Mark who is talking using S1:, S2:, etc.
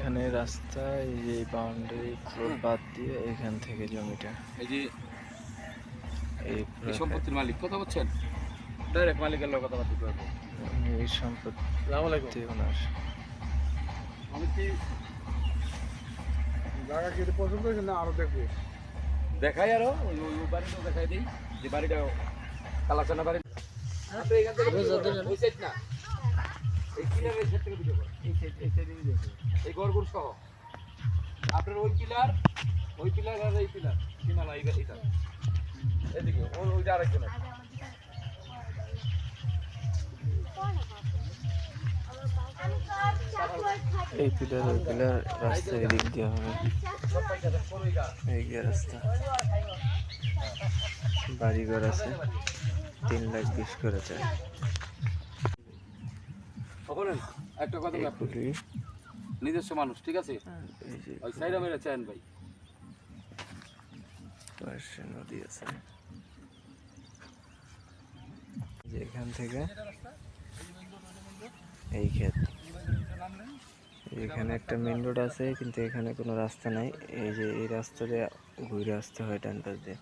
S1: এখানে রাস্তা, এই যে বাউন্ডারি প্লট বাদ দিয়ে এখান থেকে জমিটা,
S2: এই যে
S1: এই
S2: এই সম্পত্তির মালিক কথা বলছেন, ডাইরেক্ট মালিকের লোক কথা বলতে পারবো।
S1: এই সম্পত্তি
S2: আসসালামু আলাইকুম।
S1: ওনার।
S2: আমি কি
S3: জায়গা কি পছন্দ হয়েছে না আরো দেখবো?
S2: দেখাই আরো ওই ওই ওই বাড়িটাও দেখাই দিই, যে বাড়িটা কালাচানা বাড়ি। আপনি এখান থেকে ওই সাইড না, এই কিলারের সাইড থেকে ভিডিও করেন, এই সাইডে ভিডিও করেন, এই গড়গুড় সহ আপনার ওই পিলার আর এই পিলার কিনালা এটা এদিকে ওইটা আরেকজন আছে।
S1: এই পিলার ওই পিলার রাস্তা এদিক দিয়ে হবে, এই যে রাস্তা। বাড়িঘর আছে, 3,20,000 করে চায়।
S2: ওখানে একটা কথা
S1: এই
S2: আপনি
S1: পুলি,
S2: নিজস্ব মানুষ, ঠিক আছে,
S1: এই যে
S2: ওই সাইডে মেরে চান ভাই।
S1: পাশে নদী আছে, যে এখান থেকে এই ক্ষেত, এখানে একটা মেন রোড আছে কিন্তু এখানে কোনো রাস্তা নাই। এই যে এই রাস্তা দিয়ে ঘুরে আসতে হয় ডান পাশ দিয়ে।